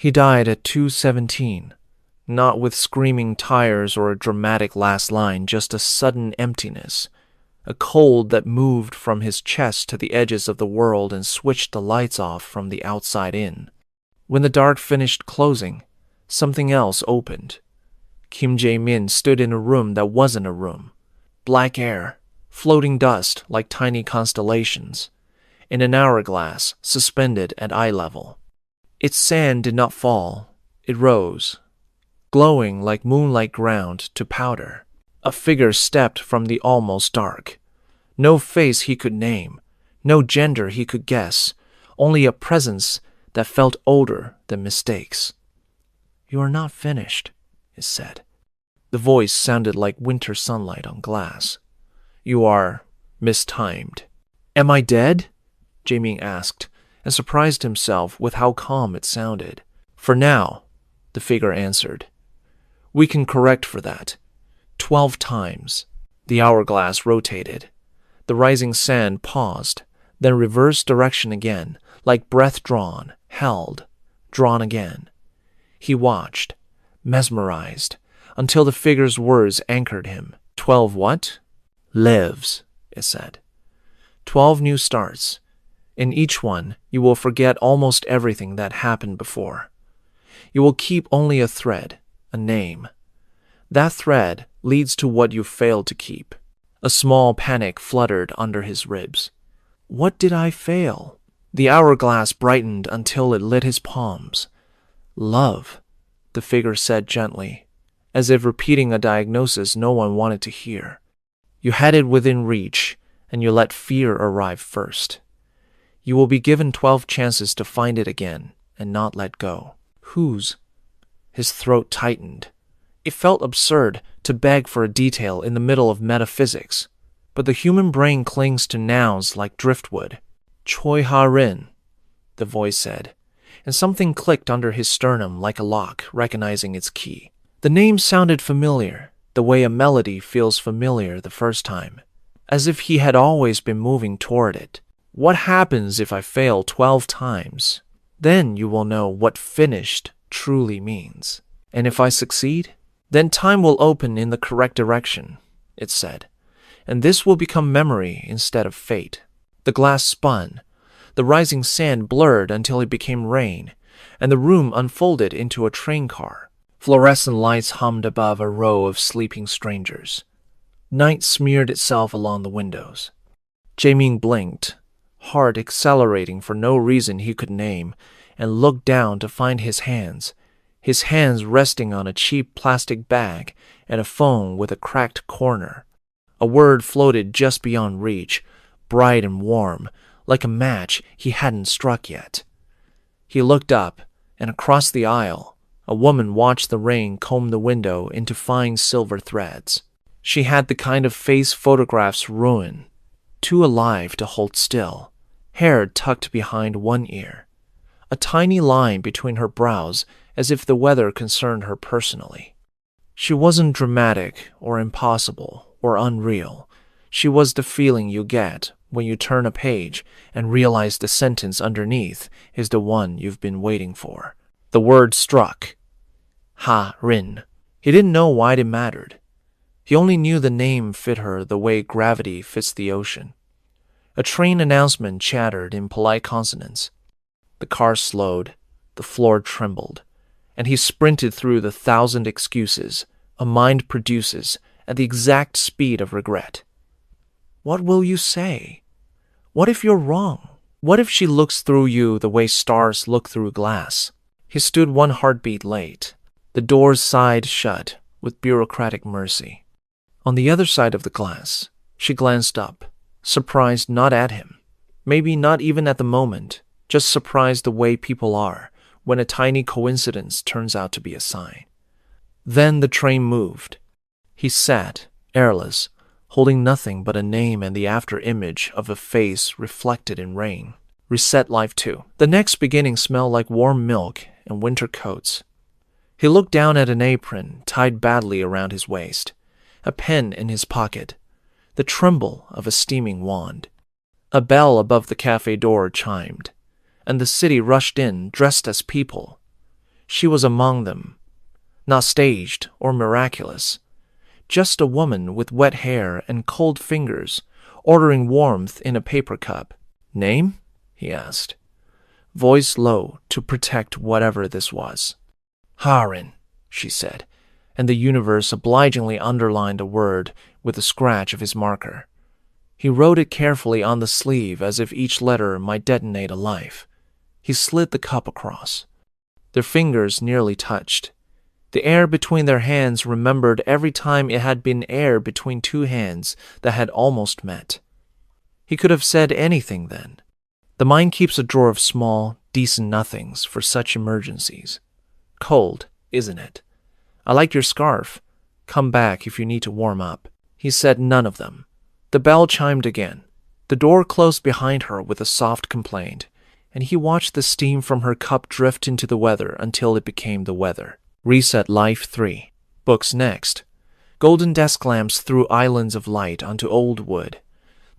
He died at 2:17, not with screaming tires or a dramatic last line, just a sudden emptiness, a cold that moved from his chest to the edges of the world and switched the lights off from the outside in. When the dark finished closing, something else opened. Kim Jae-min stood in a room that wasn't a room. Black air, floating dust like tiny constellations, in an hourglass suspended at eye level. Its sand did not fall, it rose, glowing like moonlight ground to powder. A figure stepped from the almost dark. No face he could name, no gender he could guess, only a presence that felt older than mistakes. "You are not finished," it said. The voice sounded like winter sunlight on glass. "You are mistimed." "Am I dead?" Jae-min asked, and surprised himself with how calm it sounded. "For now," the figure answered. "We can correct for that. 12 times. The hourglass rotated. The rising sand paused, then reversed direction again, like breath drawn, held, drawn again. He watched, mesmerized, until the figure's words anchored him. 12 what? Lives, it said. 12 new starts. In each one, you will forget almost everything that happened before. You will keep only a thread, a name. That thread leads to what you failed to keep. A small panic fluttered under his ribs. What did I fail? The hourglass brightened until it lit his palms. Love, the figure said gently, as if repeating a diagnosis no one wanted to hear. You had it within reach, and you let fear arrive first. You will be given 12 chances to find it again and not let go. Whose? His throat tightened. It felt absurd to beg for a detail in the middle of metaphysics, but the human brain clings to nouns like driftwood. Choi Ha-rin, the voice said, and something clicked under his sternum like a lock recognizing its key. The name sounded familiar, the way a melody feels familiar the first time, as if he had always been moving toward it. What happens if I fail 12 times? Then you will know what finished truly means. And if I succeed, then time will open in the correct direction, it said, and this will become memory instead of fate. The glass spun, the rising sand blurred until it became rain, and the room unfolded into a train car. Fluorescent lights hummed above a row of sleeping strangers. Night smeared itself along the windows. Jae-min blinked, heart accelerating for no reason he could name, and looked down to find his hands resting on a cheap plastic bag and a phone with a cracked corner. A word floated just beyond reach, bright and warm, like a match he hadn't struck yet. He looked up, and across the aisle, a woman watched the rain comb the window into fine silver threads. She had the kind of face photographs ruin, too alive to hold still, hair tucked behind one ear, a tiny line between her brows as if the weather concerned her personally. She wasn't dramatic or impossible or unreal. She was the feeling you get when you turn a page and realize the sentence underneath is the one you've been waiting for. The word struck. Ha-rin. He didn't know why it mattered. He only knew the name fit her the way gravity fits the ocean. A train announcement chattered in polite consonants. The car slowed, the floor trembled, and he sprinted through the 1,000 excuses a mind produces at the exact speed of regret. What will you say? What if you're wrong? What if she looks through you the way stars look through glass? He stood one heartbeat late. The doors sighed shut with bureaucratic mercy. On the other side of the glass, she glanced up, surprised not at him, maybe not even at the moment, just surprised the way people are when a tiny coincidence turns out to be a sign. Then the train moved. He sat, airless, holding nothing but a name and the after-image of a face reflected in rain. Reset life 2. The next beginning smelled like warm milk and winter coats. He looked down at an apron tied badly around his waist, a pen in his pocket, the tremble of a steaming wand. A bell above the cafe door chimed, and the city rushed in dressed as people. She was among them. Not staged or miraculous. Just a woman with wet hair and cold fingers, ordering warmth in a paper cup. "Name?" he asked. Voice low to protect whatever this was. "Ha-rin," she said, and the universe obligingly underlined a word with a scratch of his marker. He wrote it carefully on the sleeve as if each letter might detonate a life. He slid the cup across. Their fingers nearly touched. The air between their hands remembered every time it had been air between two hands that had almost met. He could have said anything then. The mind keeps a drawer of small, decent nothings for such emergencies. Cold, isn't it? I like your scarf. Come back if you need to warm up. He said none of them. The bell chimed again. The door closed behind her with a soft complaint, and he watched the steam from her cup drift into the weather until it became the weather. Reset Life 3. Books next. Golden desk lamps threw islands of light onto old wood.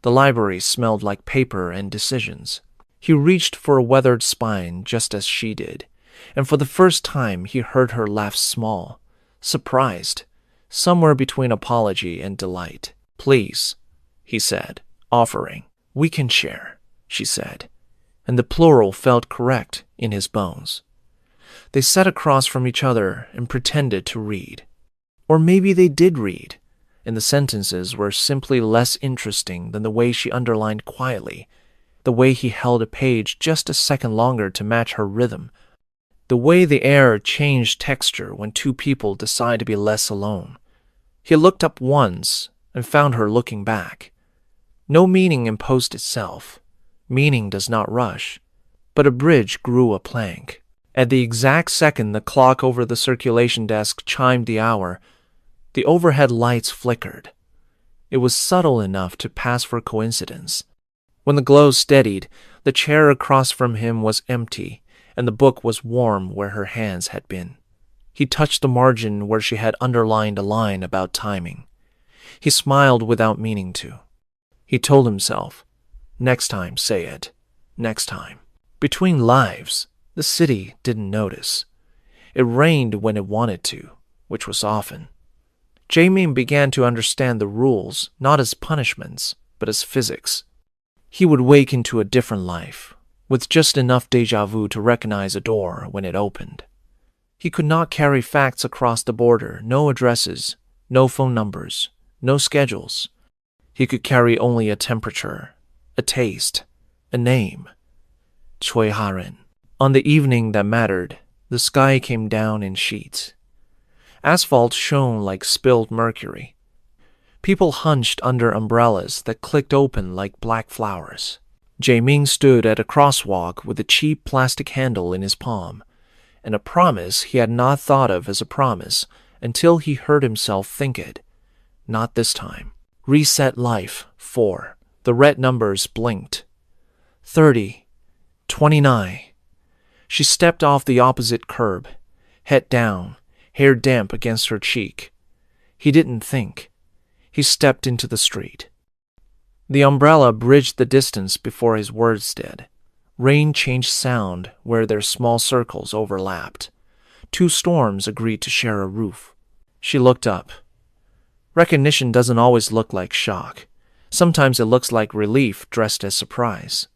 The library smelled like paper and decisions. He reached for a weathered spine just as she did, and for the first time he heard her laugh small, surprised, somewhere between apology and delight. "Please," he said, offering. "We can share," she said, and the plural felt correct in his bones. They sat across from each other and pretended to read. Or maybe they did read, and the sentences were simply less interesting than the way she underlined quietly, the way he held a page just a second longer to match her rhythm, the way the air changed texture when two people decide to be less alone. He looked up once and found her looking back. No meaning imposed itself. Meaning does not rush. But a bridge grew a plank. At the exact second the clock over the circulation desk chimed the hour, the overhead lights flickered. It was subtle enough to pass for coincidence. When the glow steadied, the chair across from him was empty, and the book was warm where her hands had been. He touched the margin where she had underlined a line about timing. He smiled without meaning to. He told himself, "Next time, say it. Next time." Between lives, the city didn't notice. It rained when it wanted to, which was often. Jae-min began to understand the rules not as punishments, but as physics. He would wake into a different life, with just enough déjà vu to recognize a door when it opened. He could not carry facts across the border, no addresses, no phone numbers, no schedules. He could carry only a temperature, a taste, a name. Choi Ha-rin. On the evening that mattered, the sky came down in sheets. Asphalt shone like spilled mercury. People hunched under umbrellas that clicked open like black flowers. Jae-min stood at a crosswalk with a cheap plastic handle in his palm, and a promise he had not thought of as a promise until he heard himself think it. Not this time. Reset Life 4. The red numbers blinked. 30. 29. She stepped off the opposite curb, head down, hair damp against her cheek. He didn't think. He stepped into the street. The umbrella bridged the distance before his words did. Rain changed sound where their small circles overlapped. Two storms agreed to share a roof. She looked up. Recognition doesn't always look like shock. Sometimes it looks like relief dressed as surprise.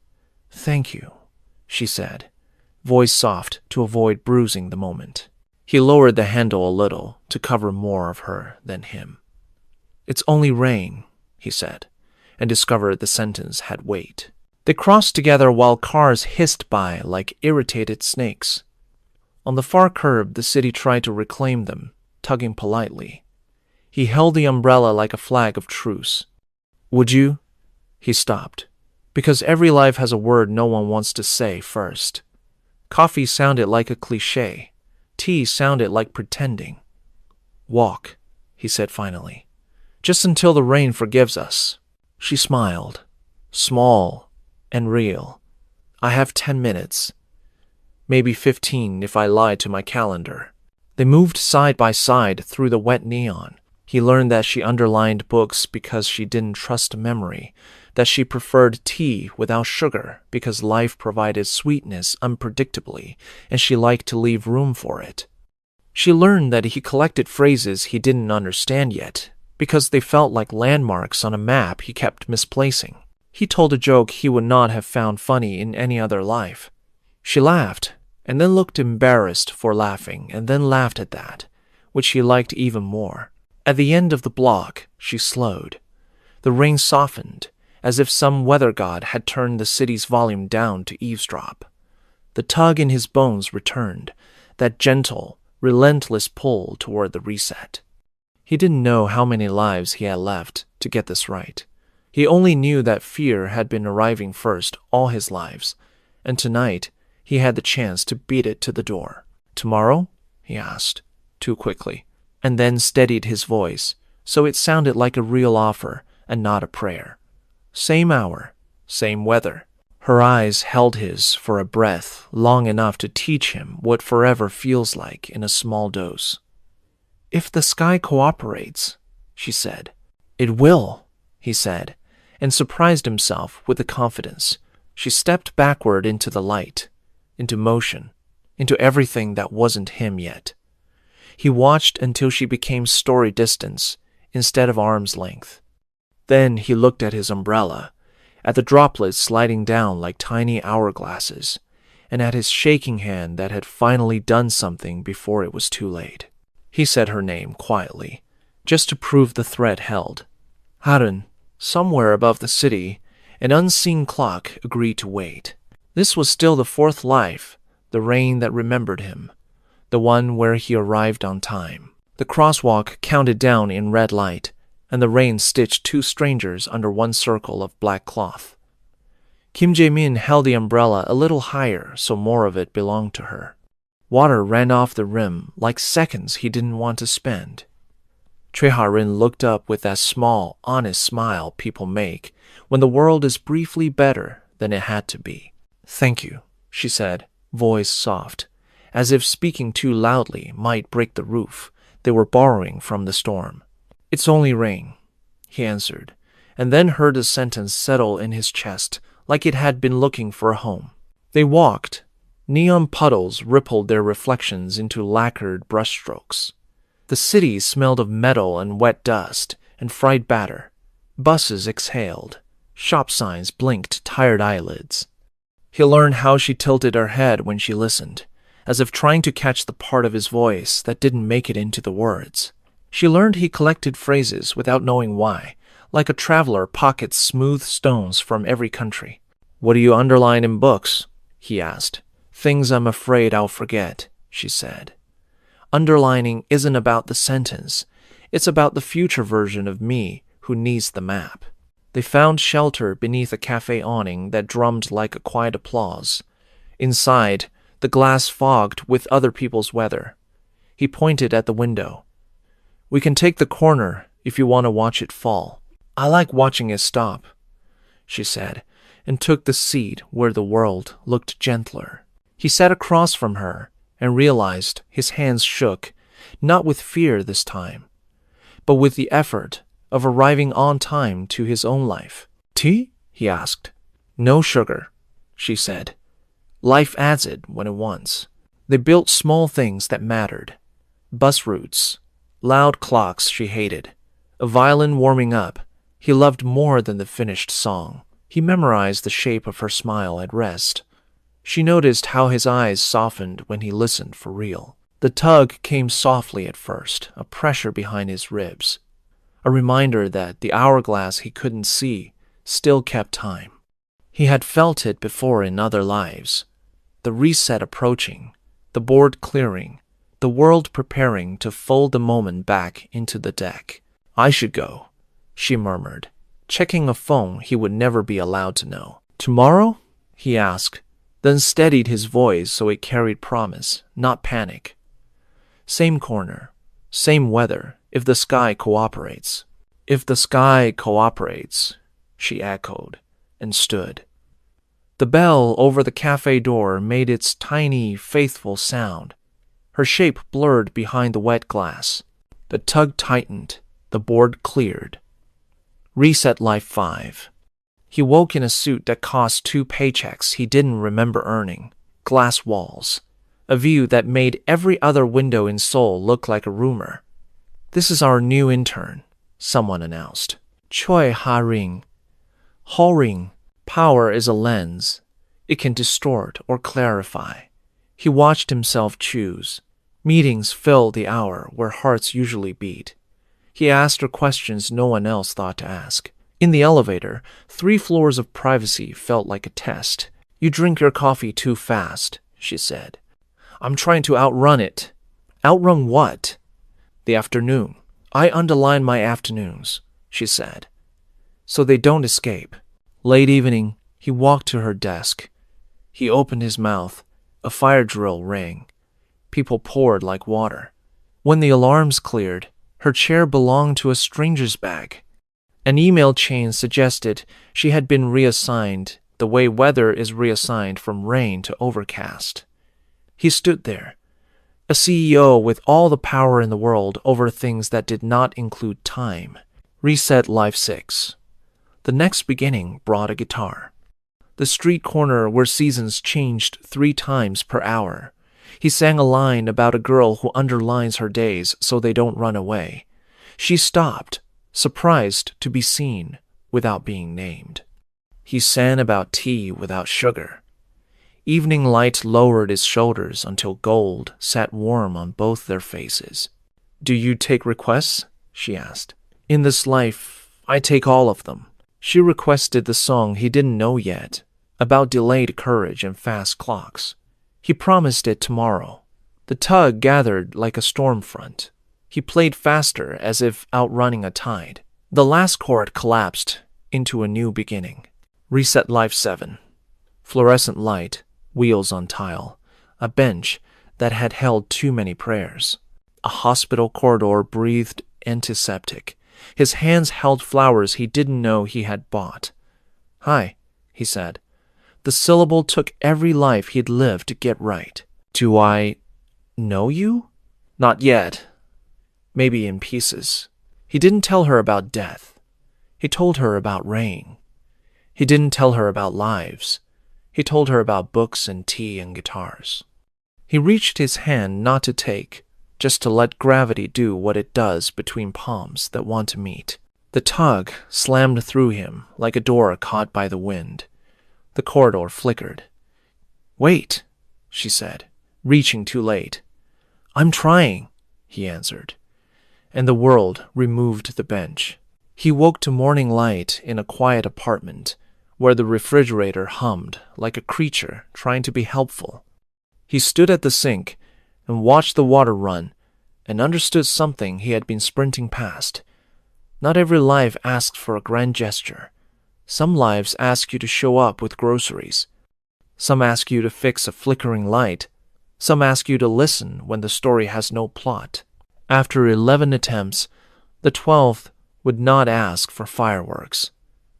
"Thank you," she said, voice soft to avoid bruising the moment. He lowered the handle a little to cover more of her than him. "It's only rain," he said, and discovered the sentence had weight. They crossed together while cars hissed by like irritated snakes. On the far curb, the city tried to reclaim them, tugging politely. He held the umbrella like a flag of truce. "Would you?" He stopped, because every life has a word no one wants to say first. Coffee sounded like a cliché. Tea sounded like pretending. "Walk," he said finally. "Just until the rain forgives us." She smiled, small and real. "I have 10 minutes. Maybe 15 if I lie to my calendar." They moved side by side through the wet neon. He learned that she underlined books because she didn't trust memory, that she preferred tea without sugar because life provided sweetness unpredictably and she liked to leave room for it. She learned that he collected phrases he didn't understand yet because they felt like landmarks on a map he kept misplacing. He told a joke he would not have found funny in any other life. She laughed, and then looked embarrassed for laughing, and then laughed at that, which she liked even more. At the end of the block, she slowed. The rain softened, as if some weather god had turned the city's volume down to eavesdrop. The tug in his bones returned, that gentle, relentless pull toward the reset. He didn't know how many lives he had left to get this right. He only knew that fear had been arriving first all his lives, and tonight he had the chance to beat it to the door. "Tomorrow?" he asked, too quickly, and then steadied his voice so it sounded like a real offer and not a prayer. Same hour, same weather. Her eyes held his for a breath long enough to teach him what forever feels like in a small dose. "If the sky cooperates," she said. "It will," he said, and surprised himself with the confidence. She stepped backward into the light, into motion, into everything that wasn't him yet. He watched until she became story distance instead of arm's length. Then he looked at his umbrella, at the droplets sliding down like tiny hourglasses, and at his shaking hand that had finally done something before it was too late. He said her name quietly, just to prove the threat held. Ha-rin, somewhere above the city, an unseen clock agreed to wait. This was still the fourth life, the rain that remembered him, the one where he arrived on time. The crosswalk counted down in red light, and the rain stitched two strangers under one circle of black cloth. Jae-min held the umbrella a little higher so more of it belonged to her. Water ran off the rim like seconds he didn't want to spend. Choi Ha-rin looked up with that small, honest smile people make when the world is briefly better than it had to be. "Thank you," she said, voice soft, as if speaking too loudly might break the roof they were borrowing from the storm. "It's only rain," he answered, and then heard the sentence settle in his chest like it had been looking for a home. They walked. Neon puddles rippled their reflections into lacquered brushstrokes. The city smelled of metal and wet dust and fried batter. Buses exhaled. Shop signs blinked tired eyelids. He learned how she tilted her head when she listened, as if trying to catch the part of his voice that didn't make it into the words. She learned he collected phrases without knowing why, like a traveler pockets smooth stones from every country. "What do you underline in books?" he asked. "Things I'm afraid I'll forget," she said. Underlining isn't about the sentence. It's about the future version of me who needs the map. They found shelter beneath a cafe awning that drummed like a quiet applause. Inside, the glass fogged with other people's weather. He pointed at the window. "We can take the corner if you want to watch it fall. I like watching it stop," she said, and took the seat where the world looked gentler. He sat across from her and realized his hands shook, not with fear this time, but with the effort of arriving on time to his own life. "Tea?" he asked. "No sugar," she said. Life adds it when it wants. They built small things that mattered. Bus routes, loud clocks she hated, a violin warming up he loved more than the finished song. He memorized the shape of her smile at rest. She noticed how his eyes softened when he listened for real. The tug came softly at first, a pressure behind his ribs, a reminder that the hourglass he couldn't see still kept time. He had felt it before in other lives. The reset approaching, the board clearing, the world preparing to fold the moment back into the deck. "I should go," she murmured, checking a phone he would never be allowed to know. "Tomorrow?" he asked, then steadied his voice so it carried promise, not panic. "Same corner, same weather, if the sky cooperates." "If the sky cooperates," she echoed, and stood. The bell over the cafe door made its tiny, faithful sound. Her shape blurred behind the wet glass. The tug tightened, the board cleared. Reset Life 5. He woke in a suit that cost 2 paychecks he didn't remember earning. Glass walls. A view that made every other window in Seoul look like a rumor. "This is our new intern," someone announced. Choi Ha-rin. Ha-rin. Power is a lens. It can distort or clarify. He watched himself choose. Meetings filled the hour where hearts usually beat. He asked her questions no one else thought to ask. In the elevator, 3 floors of privacy felt like a test. "You drink your coffee too fast," she said. "I'm trying to outrun it." "Outrun what?" "The afternoon. I underline my afternoons," she said, "so they don't escape." Late evening, he walked to her desk. He opened his mouth. A fire drill rang. People poured like water. When the alarms cleared, her chair belonged to a stranger's bag. An email chain suggested she had been reassigned the way weather is reassigned from rain to overcast. He stood there, a CEO with all the power in the world over things that did not include time. Reset Life 6. The next beginning brought a guitar. The street corner where seasons changed 3 times per hour. He sang a line about a girl who underlines her days so they don't run away. She stopped, surprised to be seen without being named. He sang about tea without sugar. Evening light lowered his shoulders until gold sat warm on both their faces. "Do you take requests?" she asked. "In this life, I take all of them." She requested the song he didn't know yet, about delayed courage and fast clocks. He promised it tomorrow. The tug gathered like a storm front. He played faster as if outrunning a tide. The last chord collapsed into a new beginning. Reset Life 7. Fluorescent light, wheels on tile, a bench that had held too many prayers. A hospital corridor breathed antiseptic. His hands held flowers he didn't know he had bought. "Hi," he said. The syllable took every life he'd lived to get right. "Do I know you?" "Not yet. Maybe in pieces." He didn't tell her about death. He told her about rain. He didn't tell her about lives. He told her about books and tea and guitars. He reached his hand not to take, just to let gravity do what it does between palms that want to meet. The tug slammed through him like a door caught by the wind. The corridor flickered. "Wait," she said, reaching too late. "I'm trying," he answered. And the world removed the bench. He woke to morning light in a quiet apartment where the refrigerator hummed like a creature trying to be helpful. He stood at the sink and watched the water run and understood something he had been sprinting past. Not every life asks for a grand gesture. Some lives ask you to show up with groceries. Some ask you to fix a flickering light. Some ask you to listen when the story has no plot. After 11 attempts, the 12th would not ask for fireworks.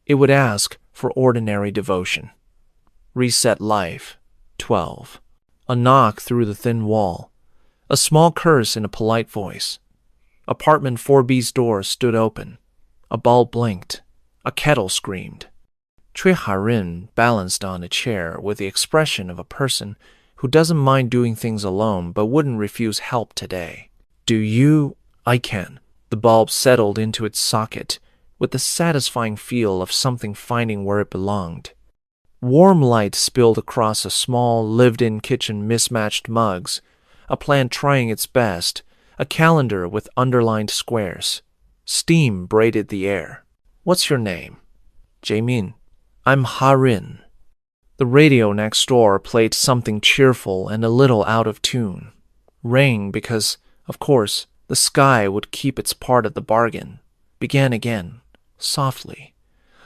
It would ask for ordinary devotion. Reset Life 12. A knock through the thin wall. A small curse in a polite voice. Apartment 4B's door stood open. A bulb blinked. A kettle screamed. Choi Ha-rin balanced on a chair with the expression of a person who doesn't mind doing things alone but wouldn't refuse help today. I can. The bulb settled into its socket with the satisfying feel of something finding where it belonged. Warm light spilled across a small, lived-in kitchen mismatched mugs, a plant trying its best, a calendar with underlined squares. Steam braided the air. "What's your name?" "Jae-min." "I'm Ha-rin." The radio next door played something cheerful and a little out of tune. Rang because, of course, the sky would keep its part of the bargain. Began again, softly,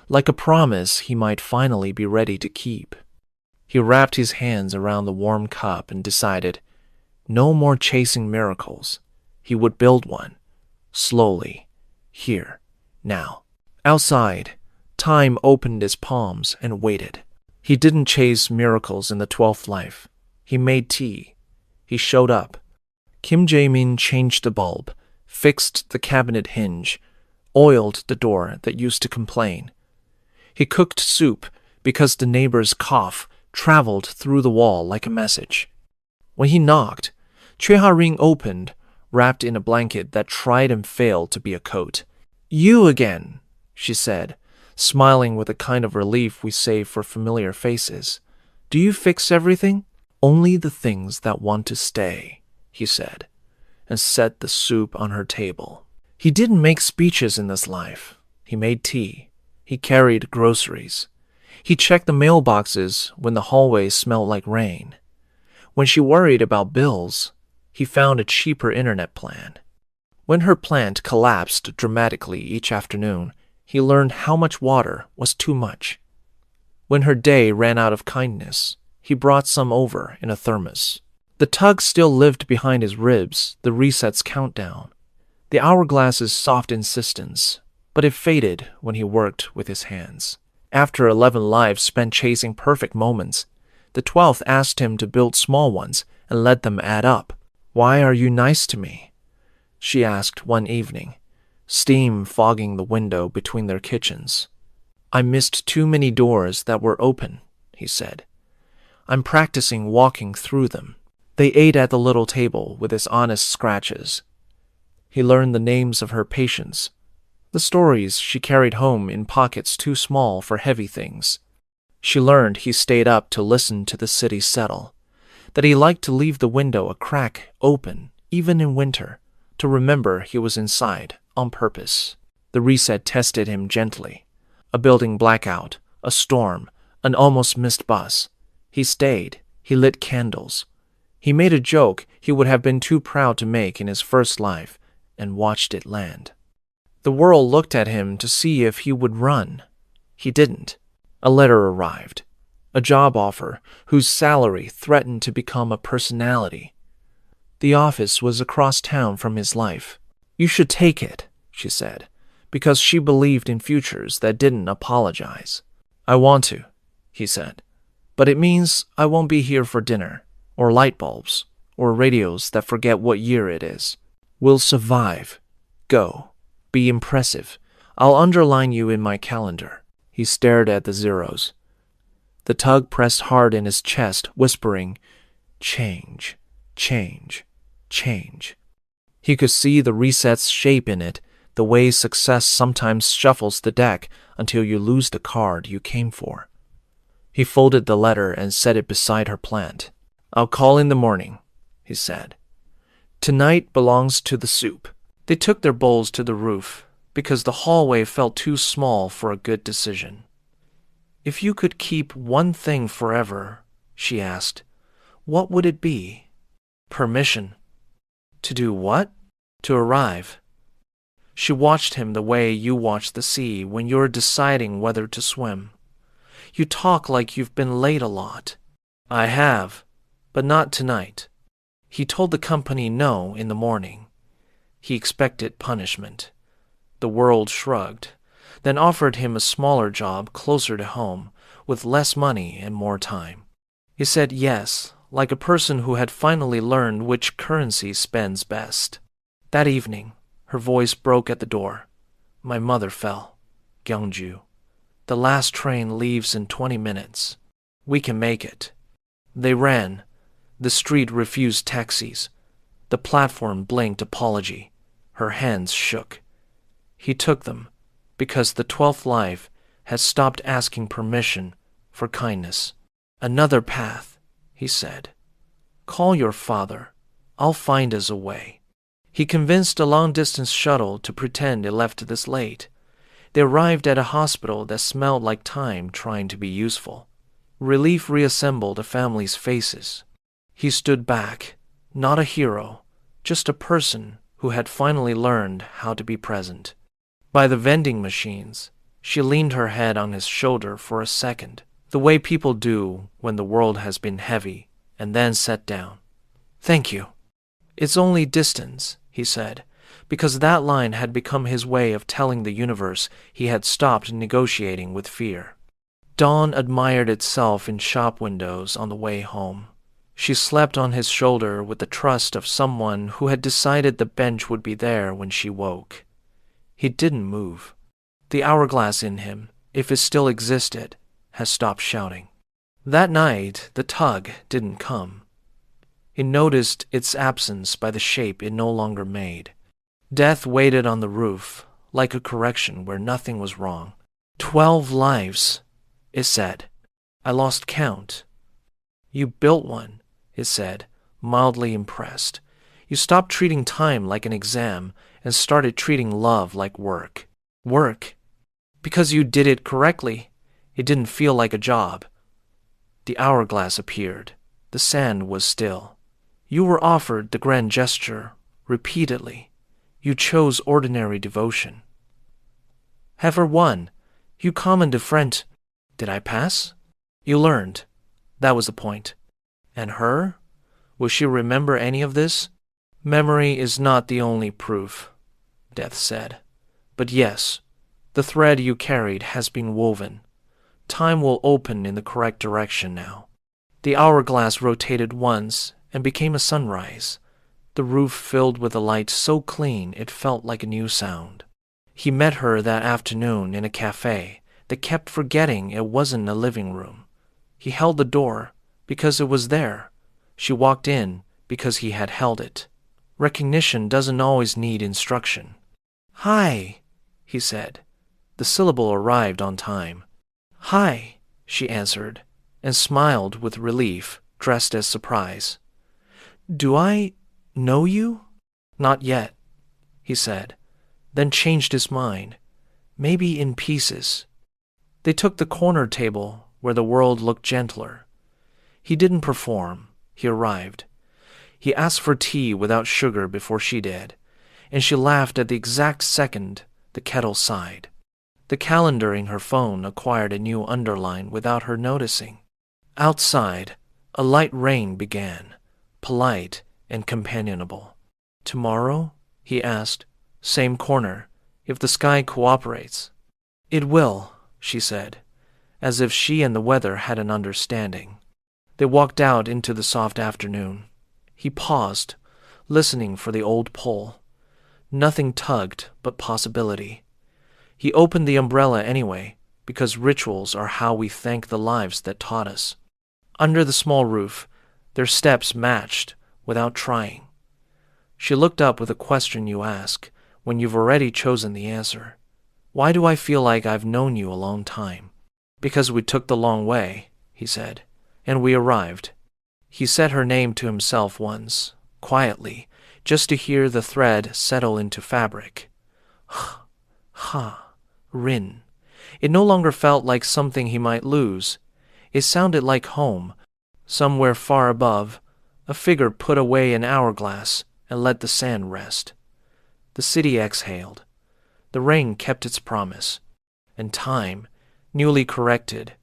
like a promise he might finally be ready to keep. He wrapped his hands around the warm cup and decided, no more chasing miracles. He would build one, slowly, here, now. Outside, time opened his palms and waited. He didn't chase miracles in the 12th life. He made tea. He showed up. Kim Jae-min changed the bulb, fixed the cabinet hinge, oiled the door that used to complain. He cooked soup because the neighbor's cough traveled through the wall like a message. When he knocked, Choi Ha-rin opened, wrapped in a blanket that tried and failed to be a coat. "You again," she said, smiling with a kind of relief we save for familiar faces. "Do you fix everything?" "Only the things that want to stay," he said, and set the soup on her table. He didn't make speeches in this life. He made tea. He carried groceries. He checked the mailboxes when the hallway smelled like rain. When she worried about bills, he found a cheaper internet plan. When her plant collapsed dramatically each afternoon, he learned how much water was too much. When her day ran out of kindness, he brought some over in a thermos. The tug still lived behind his ribs, the reset's countdown, the hourglass's soft insistence, but it faded when he worked with his hands. After 11 lives spent chasing perfect moments, the 12th asked him to build small ones and let them add up. "Why are you nice to me?" she asked one evening, steam fogging the window between their kitchens. "I missed too many doors that were open," he said. "I'm practicing walking through them." They ate at the little table with his honest scratches. He learned the names of her patients, the stories she carried home in pockets too small for heavy things. She learned he stayed up to listen to the city settle, that he liked to leave the window a crack open, even in winter, to remember he was inside on purpose. The reset tested him gently. A building blackout, a storm, an almost missed bus. He stayed. He lit candles. He made a joke he would have been too proud to make in his first life and watched it land. The world looked at him to see if he would run. He didn't. A letter arrived. A job offer whose salary threatened to become a personality. The office was across town from his life. "You should take it," she said, because she believed in futures that didn't apologize. "I want to," he said, "but it means I won't be here for dinner, or light bulbs, or radios that forget what year it is. We'll survive. Go. Be impressive. I'll underline you in my calendar." He stared at the zeros. The tug pressed hard in his chest, whispering, "Change, change, change." He could see the reset's shape in it, the way success sometimes shuffles the deck until you lose the card you came for. He folded the letter and set it beside her plant. "I'll call in the morning," he said. "Tonight belongs to the soup." They took their bowls to the roof because the hallway felt too small for a good decision. "If you could keep one thing forever," she asked, "what would it be?" "Permission." "To do what?" "To arrive." She watched him the way you watch the sea when you're deciding whether to swim. "You talk like you've been late a lot." "I have, but not tonight." He told the company no in the morning. He expected punishment. The world shrugged, then offered him a smaller job closer to home, with less money and more time. He said yes, like a person who had finally learned which currency spends best. That evening, her voice broke at the door. "My mother fell. Gyeongju. The last train leaves in 20 minutes. We can make it." They ran. The street refused taxis. The platform blinked apology. Her hands shook. He took them, because the 12th life had stopped asking permission for kindness. "Another path," he said. "Call your father. I'll find us a way." He convinced a long-distance shuttle to pretend it left this late. They arrived at a hospital that smelled like time trying to be useful. Relief reassembled the family's faces. He stood back, not a hero, just a person who had finally learned how to be present. By the vending machines, she leaned her head on his shoulder for a second, the way people do when the world has been heavy, and then sat down. "Thank you." "It's only distance," he said, because that line had become his way of telling the universe he had stopped negotiating with fear. Dawn admired itself in shop windows on the way home. She slept on his shoulder with the trust of someone who had decided the bench would be there when she woke. He didn't move. The hourglass in him, if it still existed, had stopped shouting. That night, the tug didn't come. He noticed its absence by the shape it no longer made. Death waited on the roof, like a correction where nothing was wrong. 12 lives, it said. I lost count. You built one, it said, mildly impressed. You stopped treating time like an exam and started treating love like work. Work? Because you did it correctly. It didn't feel like a job. The hourglass appeared. The sand was still. You were offered the grand gesture repeatedly. You chose ordinary devotion. Heifer 1, you commend a friend. Did I pass? You learned. That was the point. And her? Will she remember any of this? Memory is not the only proof, Death said. But yes, the thread you carried has been woven. Time will open in the correct direction now. The hourglass rotated once and became a sunrise, the roof filled with a light so clean it felt like a new sound. He met her that afternoon in a cafe that kept forgetting it wasn't a living room. He held the door because it was there. She walked in because he had held it. Recognition doesn't always need instruction. Hi, he said. The syllable arrived on time. Hi, she answered, and smiled with relief, dressed as surprise. Do I know you? Not yet, he said, then changed his mind. Maybe in pieces. They took the corner table where the world looked gentler. He didn't perform. He arrived. He asked for tea without sugar before she did, and she laughed at the exact second the kettle sighed. The calendar in her phone acquired a new underline without her noticing. Outside, a light rain began, polite and companionable. Tomorrow? He asked. Same corner, if the sky cooperates. It will, she said, as if she and the weather had an understanding. They walked out into the soft afternoon. He paused, listening for the old pull. Nothing tugged but possibility. He opened the umbrella anyway, because rituals are how we thank the lives that taught us. Under the small roof, their steps matched without trying. She looked up with a question you ask when you've already chosen the answer. Why do I feel like I've known you a long time? Because we took the long way, he said, and we arrived. He said her name to himself once, quietly, just to hear the thread settle into fabric. Ha-rin. It no longer felt like something he might lose. It sounded like home. Somewhere far above, a figure put away an hourglass and let the sand rest. The city exhaled. The rain kept its promise, and time, newly corrected,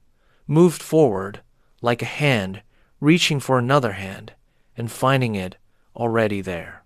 moved forward like a hand reaching for another hand and finding it already there.